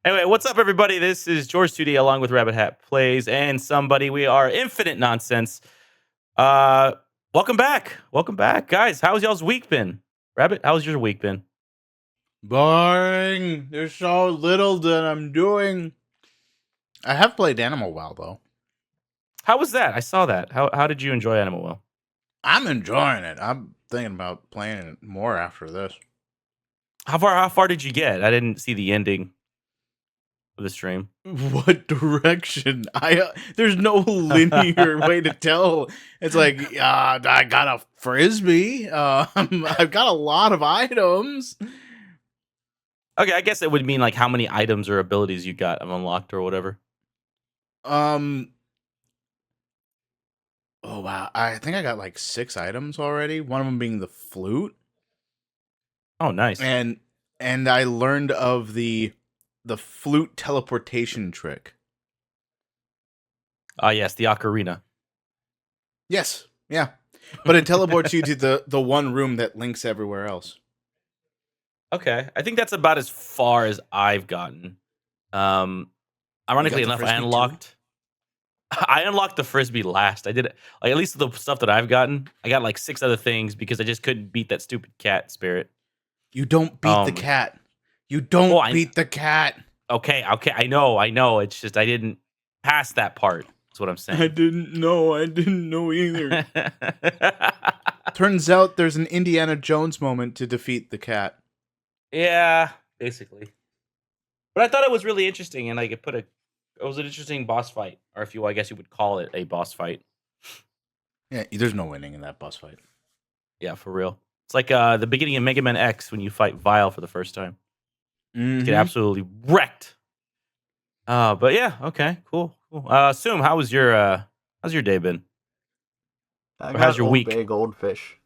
Anyway, what's up, everybody? This is George 2D along with Rabbit Hat Plays and Somebody. We are Infinite Nonsense. Uh, welcome back. Welcome back, guys. How's y'all's week been? Rabbit, how's your week been? Boring. There's so little that I'm doing. I have played Animal Well, though. How was that? I saw that. How did you enjoy Animal Well? I'm enjoying it. I'm thinking about playing it more after this. How far did you get? I didn't see the ending of the stream. What direction? There's no linear way to tell. It's like, I got a frisbee. I've got a lot of items. Okay, I guess it would mean like how many items or abilities you got unlocked or whatever. Oh wow, I think I got like 6 items already. One of them being the flute. Oh, nice. And I learned of the flute teleportation trick. Yes, the ocarina. Yes, yeah, but it teleports you to the one room that links everywhere else. Okay, I think that's about as far as I've gotten. Ironically enough, I unlocked the frisbee last. I did it, like, at least the stuff that I've gotten. I got like 6 other things because I just couldn't beat that stupid cat spirit. You don't beat the cat. You don't beat the cat. Okay, I know. It's just I didn't pass that part. That's what I'm saying. I didn't know either. Turns out there's an Indiana Jones moment to defeat the cat. Yeah, basically. But I thought it was really interesting, and like it was an interesting boss fight, or I guess you would call it a boss fight. Yeah, there's no winning in that boss fight. Yeah, for real. It's like the beginning of Mega Man X when you fight Vile for the first time. Mm-hmm. You get absolutely wrecked. But yeah, okay, cool. Soom, how's your day been? How's your week? Old Bay goldfish.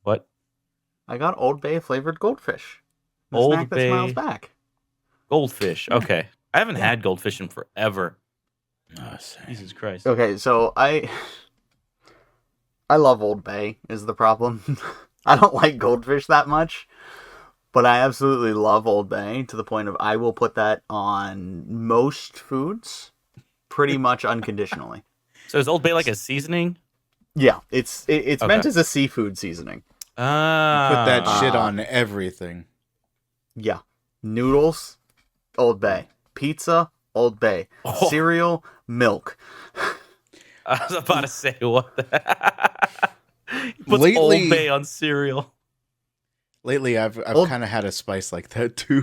What? I got Old Bay flavored goldfish. Old snack Bay that smiles back. Goldfish. Okay, I haven't had goldfish in forever. Oh, Jesus Christ. Okay, so I love Old Bay is the problem. I don't like goldfish that much, but I absolutely love Old Bay to the point of I will put that on most foods pretty much unconditionally. So is Old Bay like a seasoning? Yeah, it's meant as a seafood seasoning. Put that shit on everything. Yeah. Noodles, Old Bay. Pizza, Old Bay. Oh. Cereal, milk. I was about to say, what the Puts Old Bay on cereal. Lately, I've kind of had a spice like that too.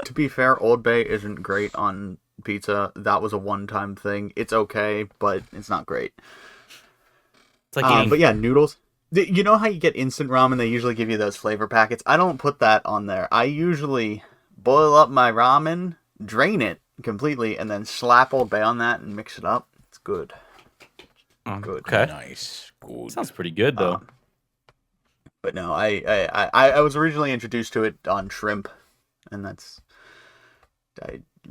To be fair, Old Bay isn't great on pizza. That was a one-time thing. It's okay, but it's not great. It's like but yeah, noodles. You know how you get instant ramen? They usually give you those flavor packets. I don't put that on there. I usually boil up my ramen, drain it completely, and then slap Old Bay on that and mix it up. It's good. Good. Okay. Nice. Good. Sounds pretty good though. But no, I was originally introduced to it on shrimp, and I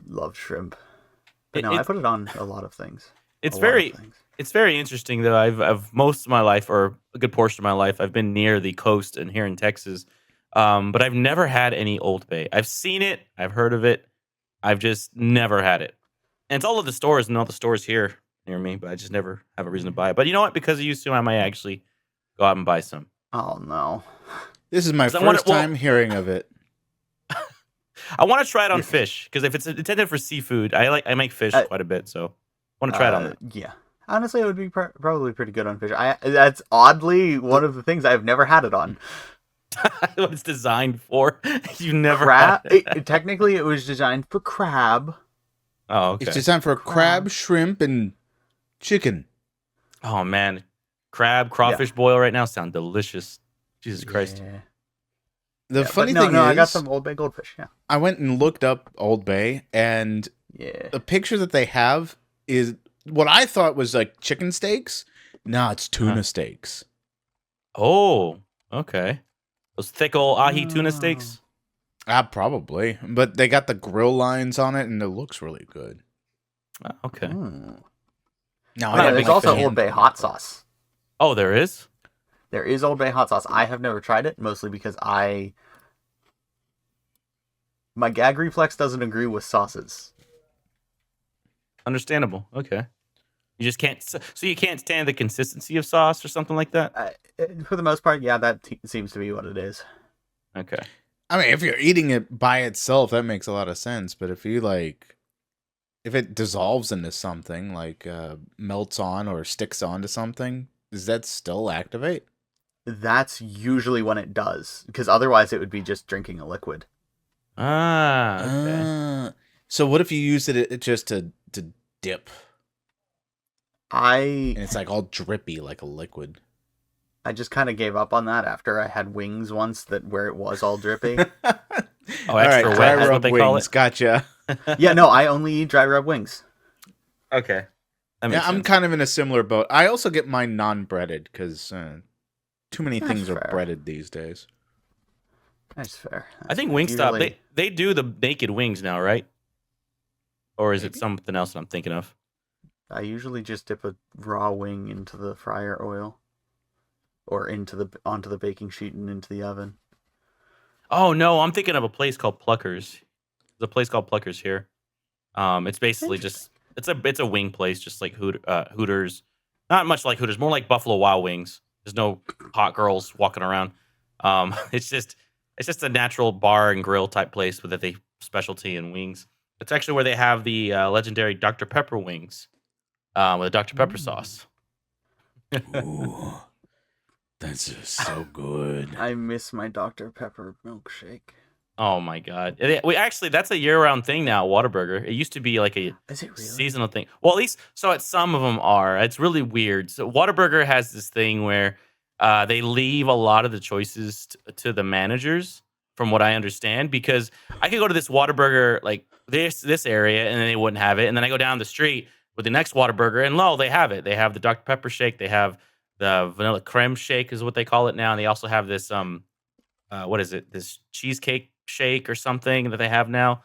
love shrimp. But I put it on a lot of things. It's very interesting though. I've most of my life, or a good portion of my life, I've been near the coast and here in Texas. But I've never had any Old Bay. I've seen it, I've heard of it, I've just never had it. And it's all of the stores and all the stores here near me, but I just never have a reason to buy it. But you know what? Because I used to, I might actually go out and buy some. Oh no. This is my first time hearing of it. I want to try it on fish, because if it's intended for seafood, I make fish quite a bit, so I want to try it on it. Yeah. Honestly, it would be probably pretty good on fish. That's oddly one of the things I've never had it on. What it's designed for? You never crab. Had it. Technically, it was designed for crab. Oh, okay. It's designed for crab, shrimp, and chicken. Oh man, crawfish boil right now sound delicious. Jesus Christ. The funny thing is, I got some Old Bay goldfish. Yeah. I went and looked up Old Bay, and the picture that they have is what I thought was like chicken steaks. No, it's tuna steaks. Oh, okay. Those thick old ahi tuna steaks? Probably. But they got the grill lines on it, and it looks really good. Okay. Now, there's also Old Bay hot sauce. Oh, there is? There is Old Bay hot sauce. I have never tried it, mostly because I My gag reflex doesn't agree with sauces. Understandable. Okay. You just can't. So you can't stand the consistency of sauce or something like that. For the most part, yeah, that seems to be what it is. Okay. I mean, if you're eating it by itself, that makes a lot of sense. But if you if it dissolves into something, like melts on or sticks onto something, does that still activate? That's usually when it does, because otherwise it would be just drinking a liquid. Ah. Okay. So what if you use it just to dip, and it's like all drippy like a liquid? I just kind of gave up on that after I had wings once where it was all drippy. Oh, extra wet is what they call it. Gotcha. Yeah, no, I only eat dry rub wings. Okay. That Yeah, makes I'm sense. kind of in a similar boat. I also get mine non-breaded because too many That's things are fair. breaded these days. That's fair. I think Wingstop they do the naked wings now, right? Or is it Maybe. something else that I'm thinking of? I usually just dip a raw wing into the fryer oil, or onto the baking sheet and into the oven. Oh no, I'm thinking of a place called Pluckers. There's a place called Pluckers here. It's basically just it's a wing place, just like Hooters. Not much like Hooters, more like Buffalo Wild Wings. There's no hot girls walking around. It's just a natural bar and grill type place with a specialty in wings. It's actually where they have the legendary Dr. Pepper wings with a Dr. Pepper sauce. Ooh, that's just so good. I miss my Dr. Pepper milkshake. Oh my god! That's a year-round thing now. Whataburger. It used to be like a Is it really? seasonal thing. Well, at least so. At some of them are. It's really weird. So Whataburger has this thing where they leave a lot of the choices to the managers, from what I understand. Because I could go to this Whataburger like this area, and then they wouldn't have it. And then I go down the street with the next Whataburger, and lo, they have it. They have the Dr. Pepper shake. They have the vanilla creme shake, is what they call it now. And they also have this what is it? This cheesecake shake or something that they have now.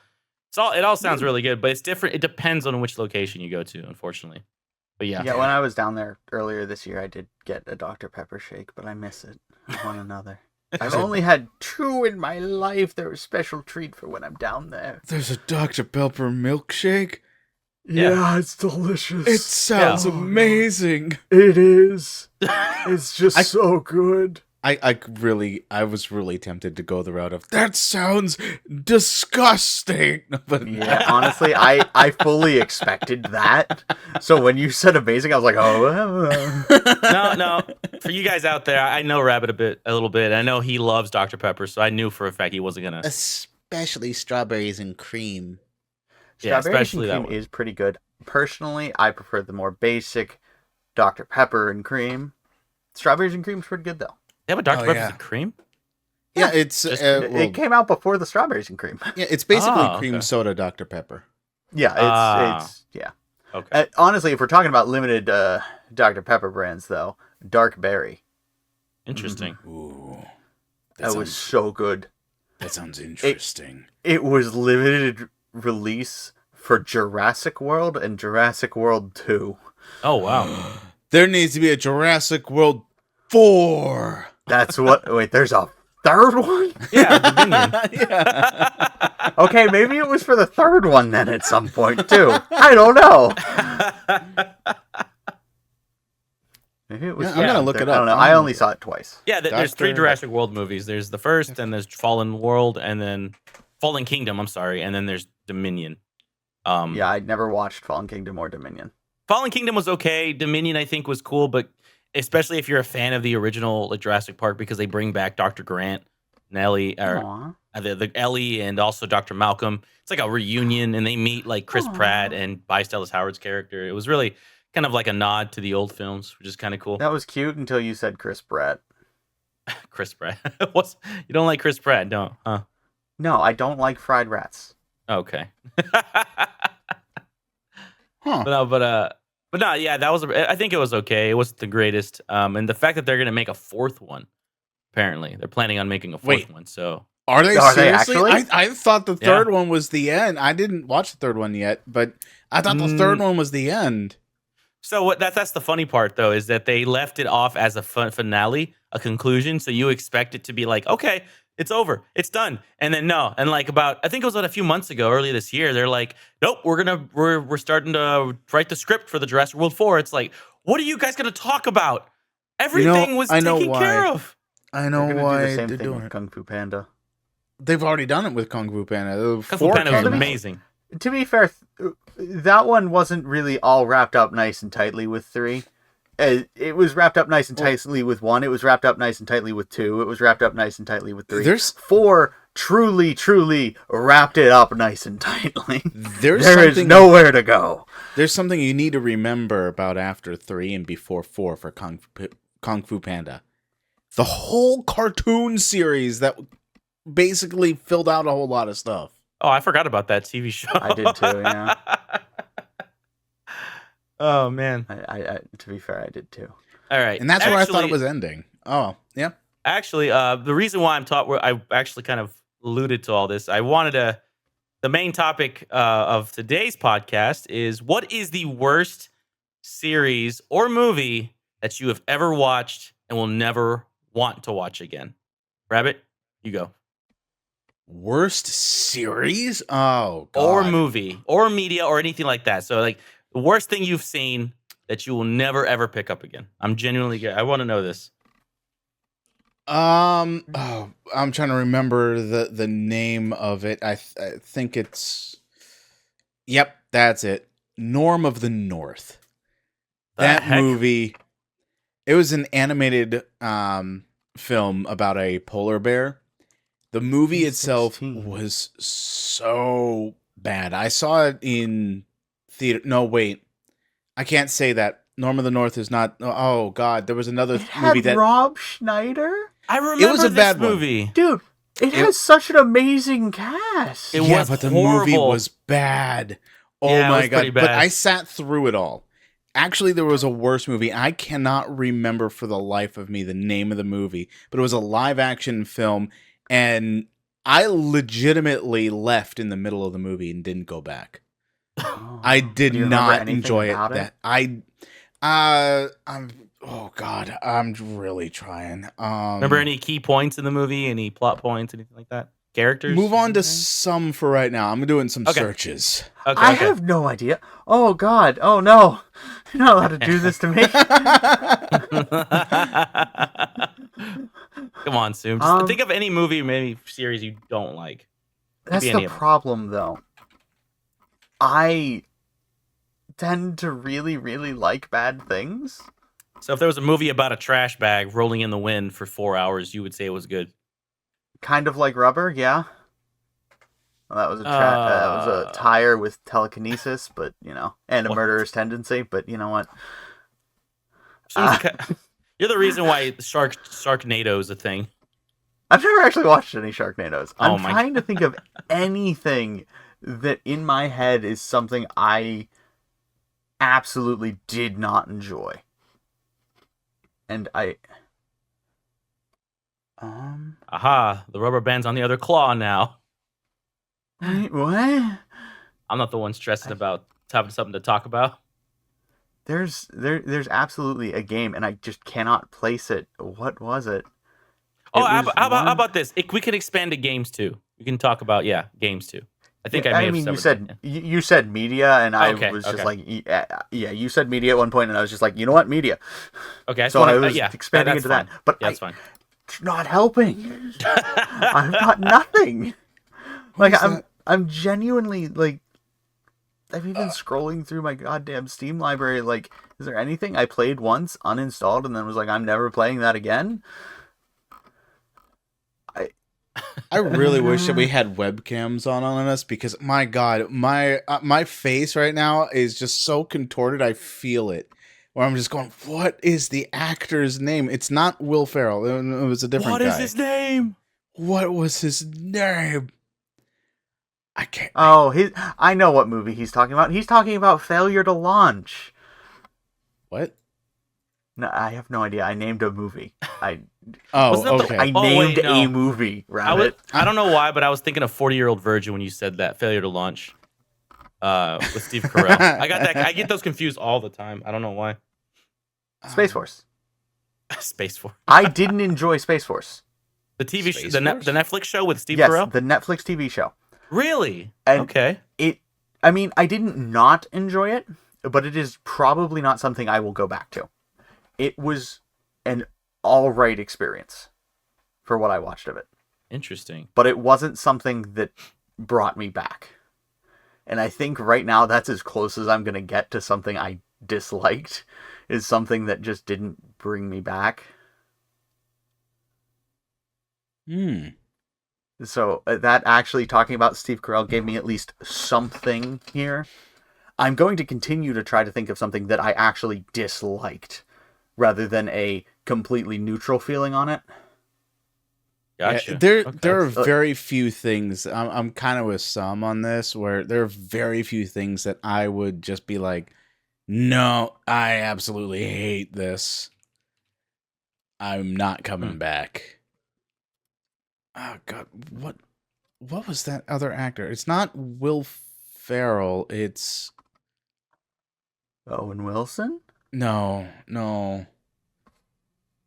It all sounds really good, but it's different. It depends on which location you go to, unfortunately. But yeah. Yeah, when I was down there earlier this year, I did get a Dr. Pepper shake, but I miss it. I want another. I've only had 2 in my life. They're a special treat for when I'm down there. There's a Dr. Pepper milkshake. Yeah, it's delicious. It sounds amazing. It is. It's just so good. I was really tempted to go the route of that sounds disgusting. But Yeah, honestly, I fully expected that. So when you said amazing, I was like, oh. No. For you guys out there, I know Rabbit a little bit. I know he loves Dr. Pepper, so I knew for a fact he wasn't gonna. especially strawberries and cream. Yeah, Strawberries especially and that cream one. is pretty good. Personally, I prefer the more basic Dr. Pepper and cream. Strawberries and cream is pretty good, though. They have a Dr. Oh, Pepper yeah. with cream? Yeah, it's It came out before the strawberries and cream. yeah, it's basically Oh, cream okay. soda Dr. Pepper. Yeah, it's yeah. Okay. Honestly, if we're talking about limited Dr. Pepper brands, though, Dark Berry. Interesting. Ooh, That was so good. that sounds interesting. It was limited release for Jurassic World and Jurassic World 2. Oh wow. There needs to be a Jurassic World 4. That's what. Wait, there's a third one? Yeah, Dominion. Yeah. Okay, maybe it was for the third one then at some point, too. I don't know. Maybe it was. Yeah, I'm gonna look it up. I don't know. I'm I gonna only look it saw it twice. Yeah, there's 3 Doctor- Jurassic World movies. There's the first, and there's Fallen World, and then Fallen Kingdom. I'm sorry, and then there's Dominion. Yeah, I'd never watched Fallen Kingdom or Dominion. Fallen Kingdom was okay. Dominion, I think, was cool, but especially if you're a fan of the original like Jurassic Park, because they bring back Dr. Grant, Nellie, or Aw. the Ellie, and also Dr. Malcolm. It's like a reunion, and they meet like Chris Aw. Pratt and Bryce Dallas Howard's character. It was really kind of like a nod to the old films, which is kind of cool. That was cute until you said Chris Pratt. Chris Pratt. You don't like Chris Pratt, don't? Huh? No, I don't like fried rats. Okay. Huh. But no, yeah, that was. I think it was okay. It wasn't the greatest. And the fact that they're gonna make a 4th one, apparently they're planning on making a 4th Wait. one. So Are they Are they seriously? actually? I thought the Yeah. third one was the end. I didn't watch the third one yet, but I thought the third one was the end. that's the funny part though, is that they left it off as a finale, a conclusion. So you expect it to be like, okay, It's over. It's done. And then no. And like about, I think it was a few months ago, early this year, they're like, nope, we're starting to write the script for the Jurassic World 4. It's like, what are you guys gonna talk about? Everything was I know taken care why. of. I know They're gonna do why the same they're thing doing with it. Kung Fu Panda. They've already done it with Kung Fu Panda. Kung Fu 4 Panda was came out. amazing. To be fair, that one wasn't really all wrapped up nice and tightly with 3. It was wrapped up nice and tightly with 1. It was wrapped up nice and tightly with 2. It was wrapped up nice and tightly with 3. There's 4 truly wrapped it up nice and tightly. There is something, nowhere to go. There's something you need to remember about after 3 and before 4 for Kung Fu Panda. The whole cartoon series that basically filled out a whole lot of stuff. Oh, I forgot about that TV show. I did too, yeah. Oh man. I to be fair, I did too. All right. And that's where I thought it was ending. Oh, yeah. Actually, the reason why I actually kind of alluded to all this, I wanted to. The main topic of today's podcast is what is the worst series or movie that you have ever watched and will never want to watch again? Rabbit, you go. Worst series? Oh, God. Or movie, or media, or anything like that. So, like, the worst thing you've seen that you will never ever pick up again. I'm genuinely good. I want to know this. I'm trying to remember the name of it. I think it's. Yep, that's it. Norm of the North. That movie. It was an animated film about a polar bear. The movie itself was so bad. I saw it in theater. No, wait. I can't say that. Norm of the North is not. Oh God, there was another movie that Rob Schneider. I remember it was a this bad movie, one. Dude. It has such an amazing cast. It yeah, was but the horrible. movie was bad. Oh Yeah, it my was God! pretty But bad. I sat through it all. Actually, there was a worse movie. I cannot remember for the life of me the name of the movie, but it was a live action film, and I legitimately left in the middle of the movie and didn't go back. I did Do you remember not anything enjoy about it. Oh God, I'm really trying. Remember any key points in the movie? Any plot points? Anything like that? Characters? Move on to anything? some for right now. I'm doing some Okay. searches. Okay, I okay. have no idea. Oh God. Oh no. You're not allowed to do this to me. Come on, Soom. Just think of any movie, maybe series you don't like. That's Maybe any the of them. problem, though. I tend to really like bad things. So if there was a movie about a trash bag rolling in the wind for 4 hours, you would say it was good. Kind of like Rubber, yeah. Well, that was a tire with telekinesis, but and a What? murderous tendency. But you know what? You're the reason why Sharknado is a thing. I've never actually watched any Sharknadoes. Oh I'm my trying to think of anything that in my head is something I absolutely did not enjoy. And Aha, the rubber band's on the other claw now. wait, what? I'm not the one stressing about having something to talk about. There's absolutely a game, and I just cannot place it. What was it? Oh, It how was about, how one- about this? We can expand to games too. We can talk about games too. I think I may have mean, you severed said you said media, and I Okay, was just okay. like, yeah, you said media at one point, and I was just like, you know what, media. Okay, I So I was yeah, expanding that's into fine. that, but Yeah, that's fine. it's not helping. I've got nothing. Like I'm genuinely like, I've even scrolling through my goddamn Steam library. Like, is there anything I played once, uninstalled, and then was like, I'm never playing that again? I really wish that we had webcams on us because my God, my face right now is just so contorted. I feel it. Where I'm just going, what is the actor's name? It's not Will Ferrell. It was a different What guy. is his name? What was his name? I can't. Oh, I know what movie he's talking about. He's talking about Failure to Launch. What? No, I have no idea. I named a movie. Oh, Wasn't that the- okay. I Oh, named wait, no. a movie. Rabbit. I don't know why, but I was thinking of 40-Year-Old Virgin when you said that. Failure to Launch. With Steve Carell. I got that. I get those confused all the time. I don't know why. Space Force. Space Force. I didn't enjoy Space Force. The TV Space the Force? the Netflix show with Steve Yes, Carell. the Netflix TV show. Really? And Okay. I mean, I didn't not enjoy it, but it is probably not something I will go back to. It was an all right experience for what I watched of it, Interesting. but it wasn't something that brought me back. And I think right now that's as close as I'm going to get to something I disliked, is something that just didn't bring me back. So that actually, talking about Steve Carell, gave me at least something here. I'm going to continue to try to think of something that I actually disliked, rather than a completely neutral feeling on it. Gotcha. Yeah, there Okay. are very few things. I'm kind of with some on this, where there are very few things that I would just be like, no, I absolutely hate this. I'm not coming back. Oh God, what was that other actor? It's not Will Ferrell. It's Owen Wilson? no.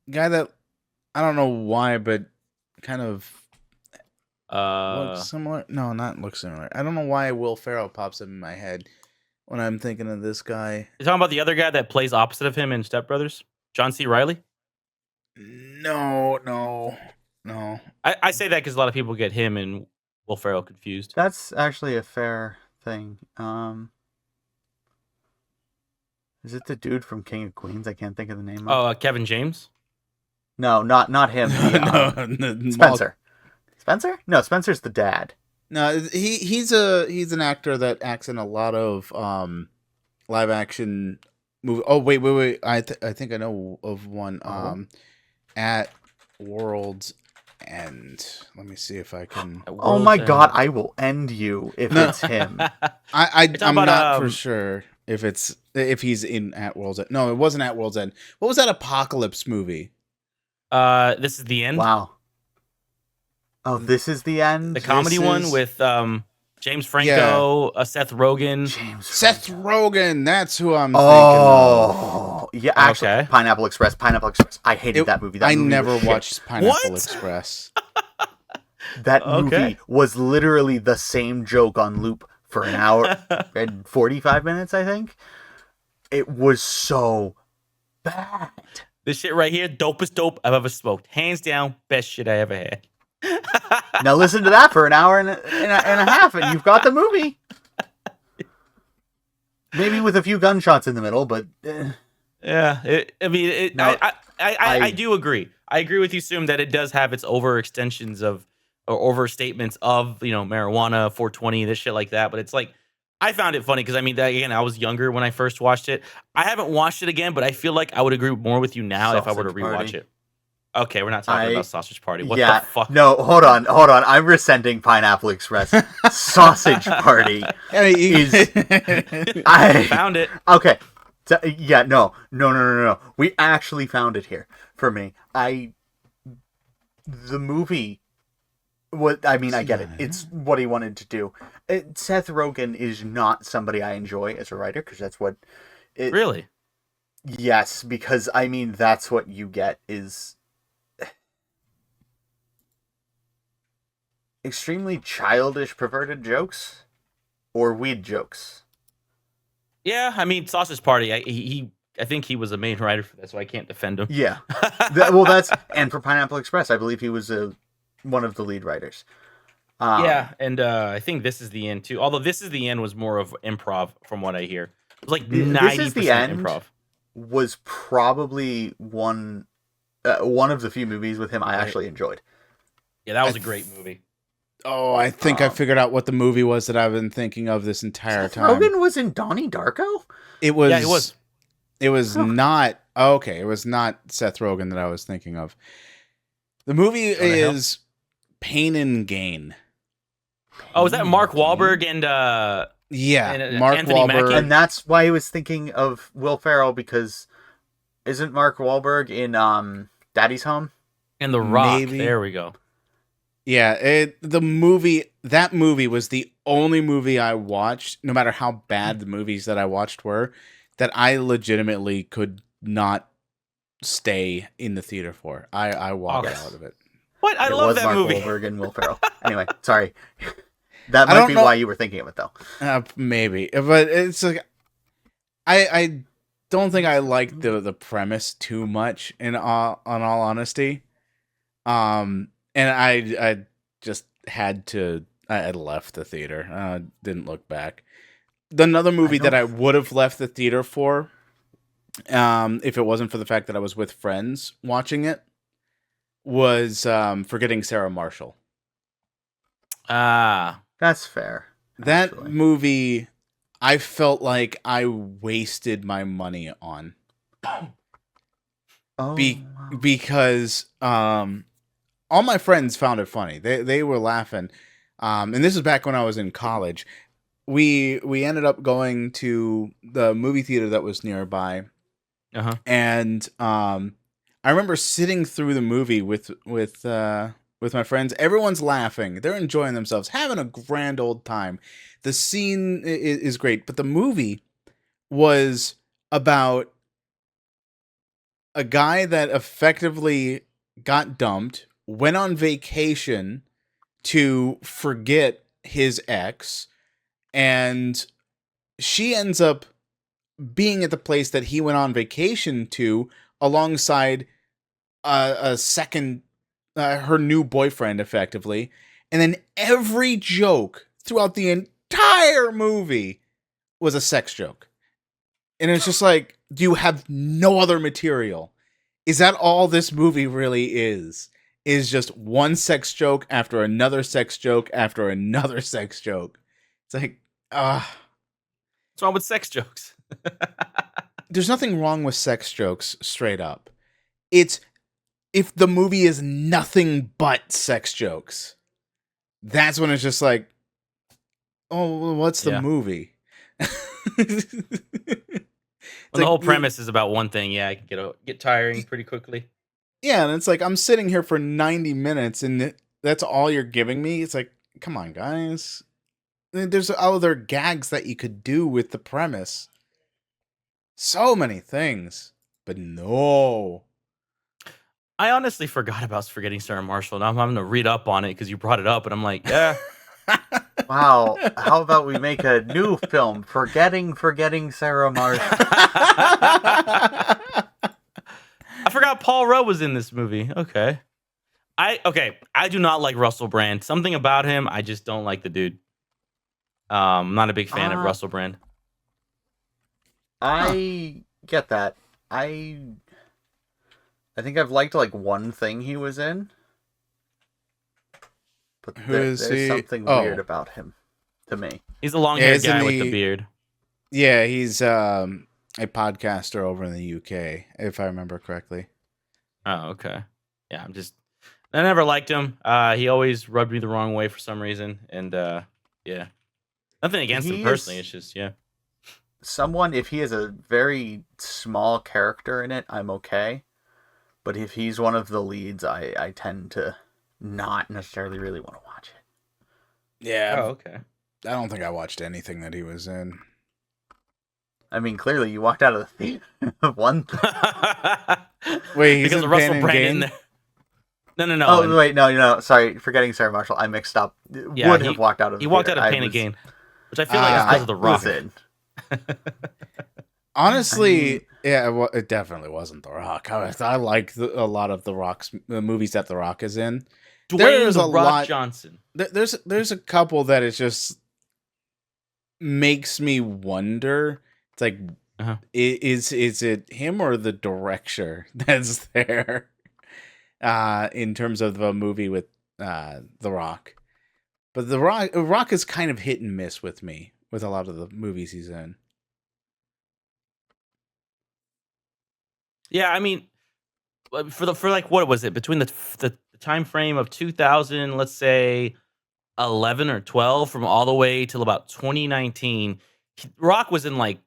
Guy that I don't know why, but kind of looks similar. No, not look similar. I don't know why Will Ferrell pops up in my head when I'm thinking of this guy. You're talking about the other guy that plays opposite of him in Step Brothers? John C. Reilly? No. I say that because a lot of people get him and Will Ferrell confused. That's actually a fair thing. Is it the dude from King of Queens? I can't think of the name of. Oh, Kevin James? No, not him. The, Spencer. Spencer? No, Spencer's the dad. No, he's an actor that acts in a lot of live action movie. Oh wait! I think I know of one. At World's End. Let me see if I can. Oh my God! I will end you if it's him. I'm not for sure if he's in At World's End. No, it wasn't At World's End. What was that Apocalypse movie? This is the end. Wow. Oh, This Is the End. The comedy one with James Franco, Seth Rogen. Seth Rogen. That's who I'm thinking of. Yeah, actually, Okay. Pineapple Express. I hated that movie. I movie never was watched shit. Pineapple Express. That movie was literally the same joke on loop for an hour and 45 minutes, I think. It was so bad. This shit right here, dopest dope I've ever smoked. Hands down, best shit I ever had. Now listen to that for an hour and a half, and you've got the movie. Maybe with a few gunshots in the middle, but yeah. I do agree. I agree with you, Soom, that it does have its overextensions of or overstatements of marijuana, 420, this shit like that. But it's like I found it funny because again, I was younger when I first watched it. I haven't watched it again, but I feel like I would agree more with you now if I were to rewatch it. Okay, we're not talking about Sausage Party. What the fuck? No, hold on. I'm rescinding Pineapple Express. Sausage Party I found it. Okay. So, yeah, no. We actually found it here for me. The movie. I get it. It's what he wanted to do. Seth Rogen is not somebody I enjoy as a writer because that's what. Really? Yes, because that's what you get is. Extremely childish, perverted jokes, or weed jokes. Yeah, Sausage Party. I think he was the main writer for that, so I can't defend him. Yeah, and for Pineapple Express, I believe he was one of the lead writers. Yeah, and I think This Is the End too. Although This Is the End was more of improv, from what I hear. It was like 90% improv. Was probably one of the few movies with him I actually enjoyed. Yeah, that was a great movie. Oh, I think I figured out what the movie was that I've been thinking of this entire time. Rogen was in Donnie Darko? It was. Yeah, he was. It was not. Okay, it was not Seth Rogen that I was thinking of. The movie is Pain and Gain. Oh, is that Mark Wahlberg and Mark Anthony Wahlberg. Mackie? And that's why I was thinking of Will Ferrell, because isn't Mark Wahlberg in Daddy's Home? And The Rock. Maybe. There we go. Yeah, that movie was the only movie I watched, no matter how bad the movies that I watched were, that I legitimately could not stay in the theater for. I walked out of it. What? I It love was that Mark movie. Wahlberg and Will Ferrell. Anyway, sorry. That I might don't be know. why you were thinking of it, though. Maybe, but it's like I don't think I like the premise too much. On all honesty, and I just had to. I had left the theater. Didn't look back. Another movie that I would have left the theater for, if it wasn't for the fact that I was with friends watching it, was Forgetting Sarah Marshall. Ah, That's fair. That actually. movie, I felt like I wasted my money on. Oh, wow. Because all my friends found it funny. They were laughing. And this is back when I was in college. We ended up going to the movie theater that was nearby. uh-huh. And I remember sitting through the movie with my friends. Everyone's laughing. They're enjoying themselves, having a grand old time. The scene is great, but the movie was about a guy that effectively got dumped, went on vacation to forget his ex, and she ends up being at the place that he went on vacation to alongside a second, her new boyfriend, effectively. And then every joke throughout the entire movie was a sex joke. And it's just like, do you have no other material? Is that all this movie really is? Is just one sex joke after another sex joke after another sex joke. It's like, What's wrong with sex jokes? there's nothing wrong with sex jokes, straight up. It's if the movie is nothing but sex jokes, that's when it's just like, oh, well, what's the Yeah. movie? When the whole premise is about one thing, yeah, it can get tiring pretty quickly. Yeah, and it's like, I'm sitting here for 90 minutes and that's all you're giving me. It's like, come on, guys. There's other gags that you could do with the premise. So many things. But no. I honestly forgot about Forgetting Sarah Marshall. Now I'm having to read up on it because you brought it up, and I'm like, yeah. Wow. How about we make a new film, Forgetting Sarah Marshall? I forgot Paul Rudd was in this movie. Okay. I do not like Russell Brand. Something about him, I just don't like the dude. I'm not a big fan of Russell Brand. I get that. I think I've liked like one thing he was in. But there's something weird about him to me. He's a long-haired guy with the beard. Yeah, he's a podcaster over in the UK, if I remember correctly. Oh, okay. Yeah, I never liked him. He always rubbed me the wrong way for some reason. And yeah. Nothing against him personally. It's just, yeah. Someone, if he has a very small character in it, I'm okay. But if he's one of the leads, I tend to not necessarily really want to watch it. Yeah. Oh, okay. I don't think I watched anything that he was in. I mean, clearly you walked out of the theater one thing. Wait, he's because in of Russell Pain and Brand Gain? in there. No. Oh, wait, no. Sorry, Forgetting Sarah Marshall. I mixed up. Yeah, Have walked out of the He walked theater. out of Pain and Gain, which I feel like is because of The Rock. Honestly, yeah, it definitely wasn't The Rock. I like a lot of the movies that The Rock is in. Dwayne The Rock Johnson. There's a couple that it just makes me wonder. It's like, is it him or the director that's there? In terms of the movie with The Rock, but The Rock is kind of hit and miss with me with a lot of the movies he's in. Yeah, I mean, for like, what was it, between the time frame of 2000, let's say 11 or 12, from all the way till about 2019, Rock was in like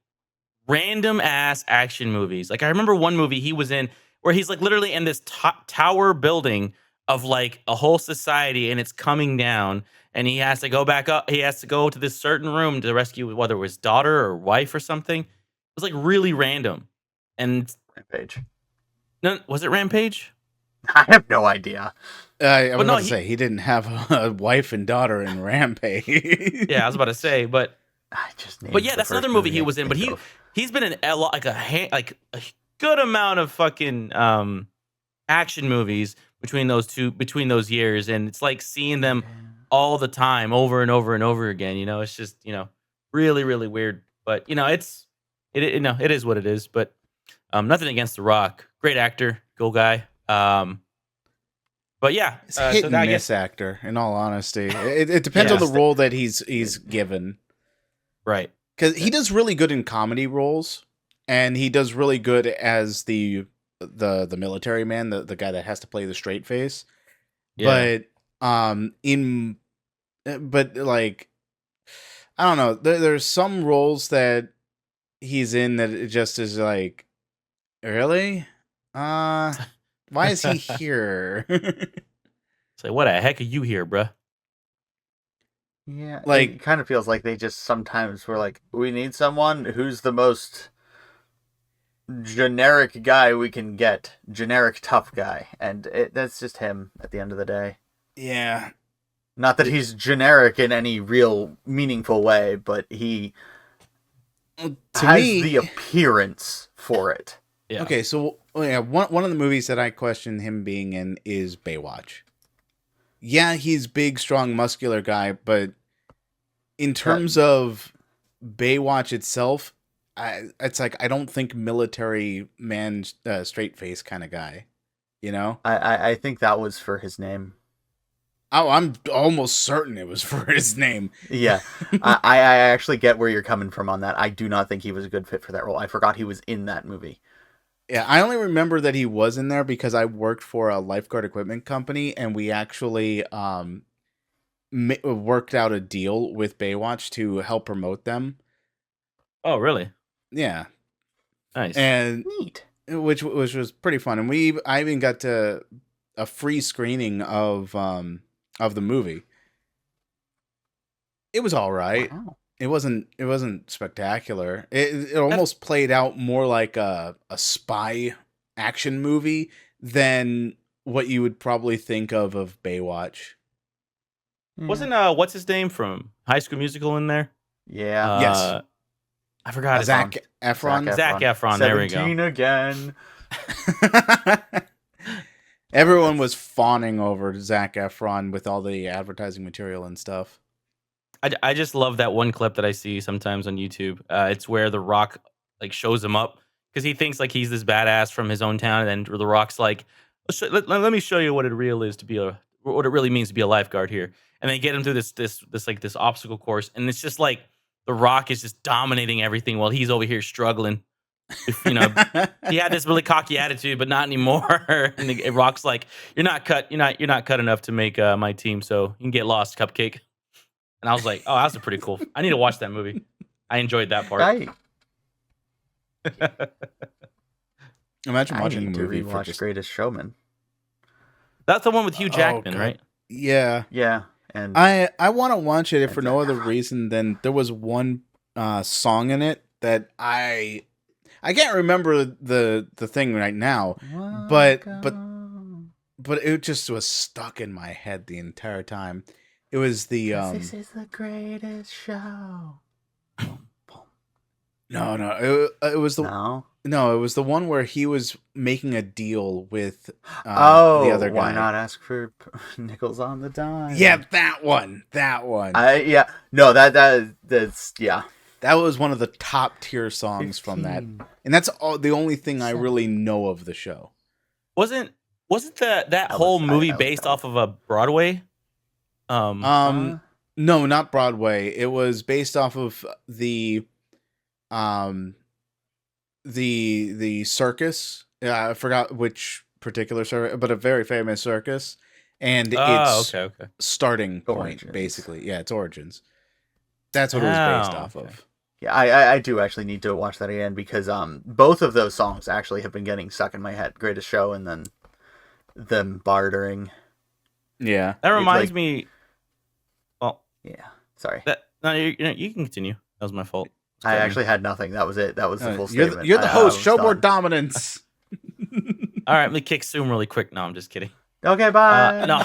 random ass action movies. Like I remember one movie he was in where he's like literally in this tower building of like a whole society, and it's coming down, and he has to go back up. He has to go to this certain room to rescue whether it was daughter or wife or something. It was like really random. And Rampage. No, was it Rampage? I have no idea. I was But no, about to say he didn't have a wife and daughter in Rampage. yeah, I was about to say, but I just named yeah, the that's another first movie he I was could in. But think of. he's been in like a good amount of fucking action movies between those years, and it's like seeing them all the time over and over and over again. It's just really really weird. But it is what it is. But nothing against The Rock, great actor, cool guy. But yeah, He's a hit so now and I miss guess actor, in all honesty. It depends on yeah, the role that he's given. right. Because he does really good in comedy roles, and he does really good as the military man, the guy that has to play the straight face. Yeah. In but like I don't know, there's some roles that he's in that it just is like, really, why is he here? Say, what the heck are you here, bruh? Yeah, Like, it kind of feels like they just sometimes were like, we need someone who's the most generic guy we can get, generic tough guy, and that's just him at the end of the day. yeah, Not that he's generic in any real meaningful way, but he to has me, the appearance for it. Yeah. okay, so yeah, one of the movies that I question him being in is Baywatch. Yeah, he's big, strong, muscular guy, but in terms of Baywatch itself, it's like I don't think military man, straight face kind of guy. I think that was for his name. Oh, I'm almost certain it was for his name. Yeah, I actually get where you're coming from on that. I do not think he was a good fit for that role. I forgot he was in that movie. Yeah, I only remember that he was in there because I worked for a lifeguard equipment company, and we actually worked out a deal with Baywatch to help promote them. Oh, really? Yeah, Nice. and Neat. which was pretty fun, and I even got to a free screening of the movie. It was all right. Wow. It wasn't spectacular. It almost played out more like a spy action movie than what you would probably think of Baywatch. Wasn't what's his name from High School Musical in there? Yeah. Yes. I forgot his Zac name. Efron. Zac Efron. There we go. 17 again. Everyone was fawning over Zac Efron with all the advertising material and stuff. I just love that one clip that I see sometimes on YouTube. It's where The Rock like shows him up because he thinks like he's this badass from his own town, and then The Rock's like, let me show you what it really means to be a lifeguard here, and they get him through this obstacle course, and it's just like The Rock is just dominating everything while he's over here struggling. He had this really cocky attitude, but not anymore. And the Rock's like, you're not cut enough to make my team, so you can get lost, Cupcake. And I was like, oh, that's a pretty cool. I need to watch that movie. I enjoyed that part. Imagine I watching need a to movie for rewatch just... Greatest Showman. That's the one with Hugh Jackman, God. right? Yeah. Yeah, and I want to watch it if for and no Zac other Efron. reason than there was one song in it that I can't remember the thing right now, but it just was stuck in my head the entire time. It was the this is the greatest show. no, it was the No. no, it was the one where he was making a deal with the other guy. Why not ask for nickels on the dime? Yeah, that one. Yeah. No, that's yeah. That was one of the top tier songs 15, from that, and that's the only thing I really know of the show. Wasn't that whole movie based off of a Broadway? No, not Broadway. It was based off of the circus. I forgot which particular circus, but a very famous circus, and it's okay. starting point Origins. basically. Yeah, it's origins. That's what it was based off of. Yeah, I do actually need to watch that again because both of those songs actually have been getting stuck in my head. Greatest Show and then them bartering. Yeah, That reminds me. Well, Yeah, sorry. You can continue. That was my fault. I actually had nothing. That was it. That was the full you're statement. the host. Show more done. dominance. All right, let me kick Zoom really quick. No, I'm just kidding. Okay, bye. No.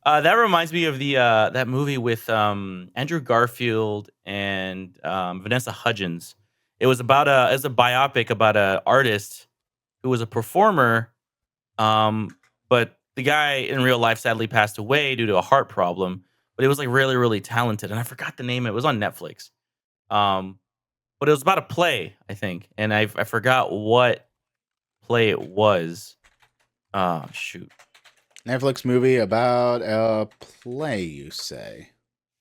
That reminds me of the that movie with Andrew Garfield and Vanessa Hudgens. It's a biopic about a artist who was a performer, but the guy in real life sadly passed away due to a heart problem. But he was like really really talented, and I forgot the name. It was on Netflix. Um, but it was about a play, I think, and I forgot what play it was. Oh shoot. Netflix movie about a play, you say?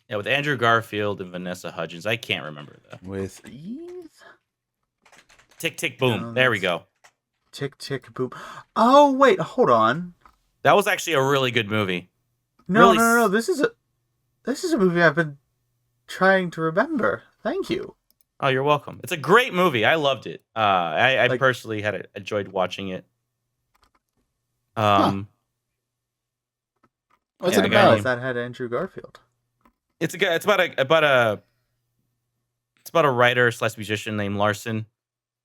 Yeah, with Andrew Garfield and Vanessa Hudgens. I can't remember though. With Tick Tick Boom. No, There we go. Tick Tick Boom. Oh wait, hold on. That was actually a really good movie. No, Really no. This is a movie I've been trying to remember. Thank you. Oh, you're welcome. It's a great movie. I loved it. I Like- personally enjoyed watching it. What's Yeah, it I got about? you. That had Andrew Garfield. It's about a writer / musician named Larson,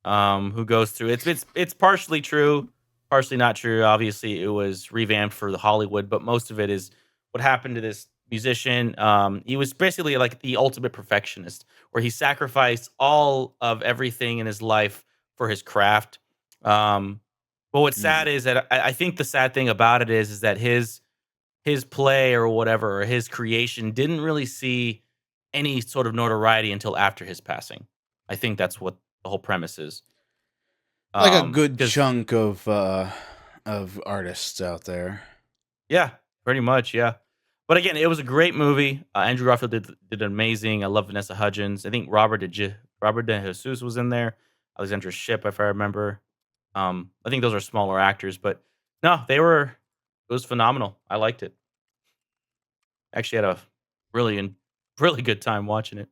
who goes through it's partially true, partially not true. Obviously, it was revamped for the Hollywood, but most of it is what happened to this musician. He was basically like the ultimate perfectionist, where he sacrificed all of everything in his life for his craft. But what's sad is that I think the sad thing about it is that his play or whatever, or his creation didn't really see any sort of notoriety until after his passing. I think that's what the whole premise is. Like a good 'Cause- chunk of artists out there. Yeah, pretty much. Yeah. But again, it was a great movie. Andrew Garfield did amazing. I love Vanessa Hudgens. I think Robert De Jesus was in there. Alexandra Shipp, if I remember. I think those are smaller actors, but no, it was phenomenal. I liked it. Actually had a really good time watching it.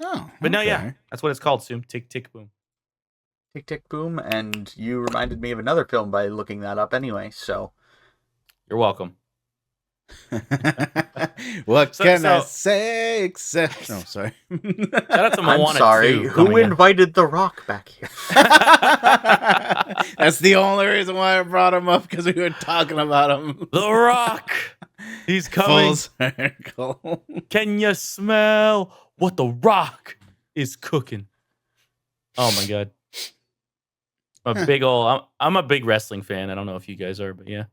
Oh, But no, yeah, okay. that's what it's called. Zoom, tick, tick, boom. Tick Tick Boom, and you reminded me of another film by looking that up anyway. So You're welcome. What So- can I so- say except? No, sorry. Shout out to I'm Moana sorry. 2 Who coming in. invited The Rock back here? That's the only reason why I brought him up, because we were talking about him. The Rock. He's coming. Full circle. Can you smell what the Rock is cooking? Oh my god. I'm a big wrestling fan. I don't know if you guys are, but yeah.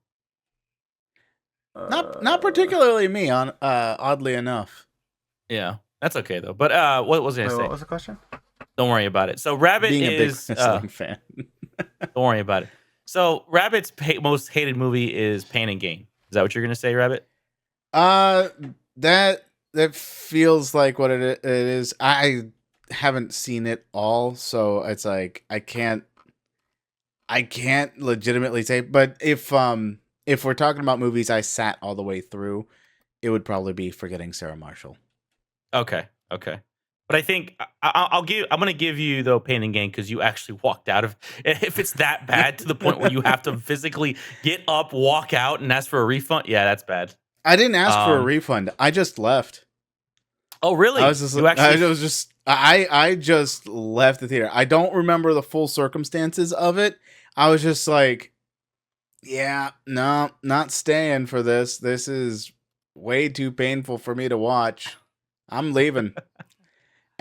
Not particularly me, on oddly enough. Yeah. That's okay though. But what was I Wait, gonna what say? was the question? Don't worry about it. So Rabbit Being a big is wrestling fan. don't worry about it. So Rabbit's most hated movie is Pain and Gain. Is that what you're gonna say, Rabbit? That feels like what it is. I haven't seen it all, so it's like I can't legitimately say. But if we're talking about movies I sat all the way through, it would probably be Forgetting Sarah Marshall. Okay. But I think I'm gonna give you though Pain and Gain because you actually walked out of. If it's that bad to the point where you have to physically get up, walk out, and ask for a refund, yeah, that's bad. I didn't ask for a Um, refund. I just left. Oh, really? I was just, you actually. I just left the theater. I don't remember the full circumstances of it. I was just like, yeah, no, not staying for this. This is way too painful for me to watch. I'm leaving.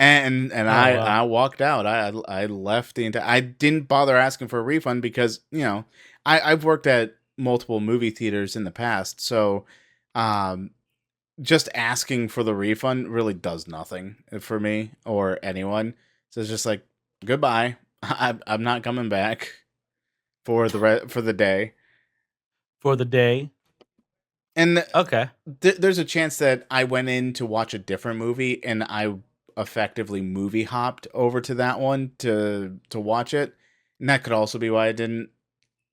And wow. I walked out. I left the entire. I didn't bother asking for a refund because I've worked at multiple movie theaters in the past, so just asking for the refund really does nothing for me or anyone. So it's just like goodbye. I'm not coming back for the day. For the day. And Okay. there's a chance that I went in to watch a different movie and I effectively movie hopped over to that one to watch it. And that could also be why I didn't,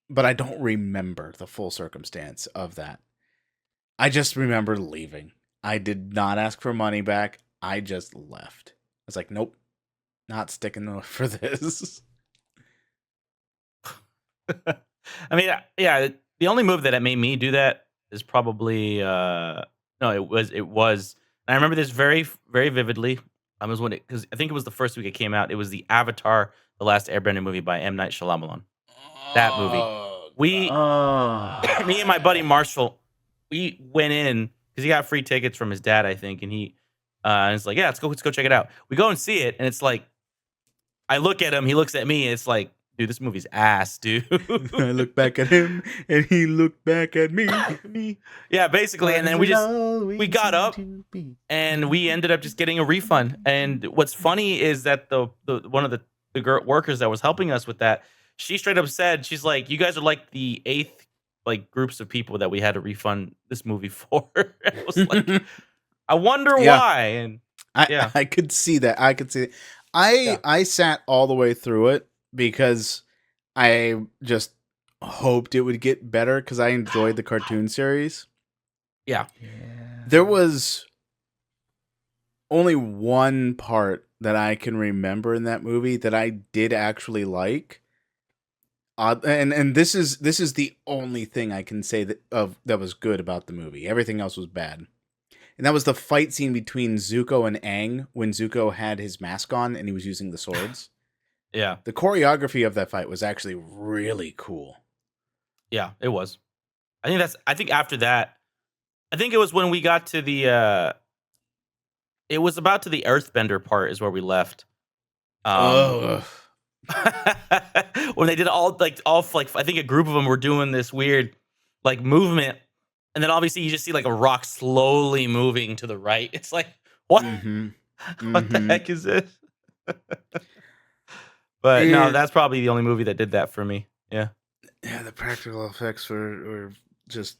but I don't remember the full circumstance of that. I just remember leaving. I did not ask for money back. I just left. I was like, nope, not sticking for this. I mean, yeah. The only move that made me do that is probably no. It was. And I remember this very very vividly. I was when because I think it was the first week it came out. It was the Avatar: The Last Airbender movie by M. Night Shyamalan. That movie. We, Oh. me and my buddy Marshall, we went in because he got free tickets from his dad, I think, and he is like, yeah, let's go check it out. We go and see it, and it's like, I look at him, he looks at me, and it's like, dude, this movie's ass, dude. I look back at him, and he looked back at me. Yeah, basically, and then we got up, and we ended up just getting a refund. And what's funny is that the one of the workers that was helping us with that, she straight up said, she's like, you guys are like the 8th like groups of people that we had to refund this movie for. I was like, I wonder why. And I could see that. I could see it. I sat all the way through it because I just hoped it would get better because I enjoyed the cartoon series. Yeah. There was only one part that I can remember in that movie that I did actually like. And this is the only thing I can say that was good about the movie. Everything else was bad. And that was the fight scene between Zuko and Aang when Zuko had his mask on and he was using the swords. Yeah. The choreography of that fight was actually really cool. Yeah, it was. I think after that, I think it was when we got to the it was about to the Earthbender part is where we left. When they did all like I think a group of them were doing this weird like movement. And then obviously you just see like a rock slowly moving to the right. It's like, what? What the heck is this? But no, that's probably the only movie that did that for me. Yeah. Yeah, the practical effects were just,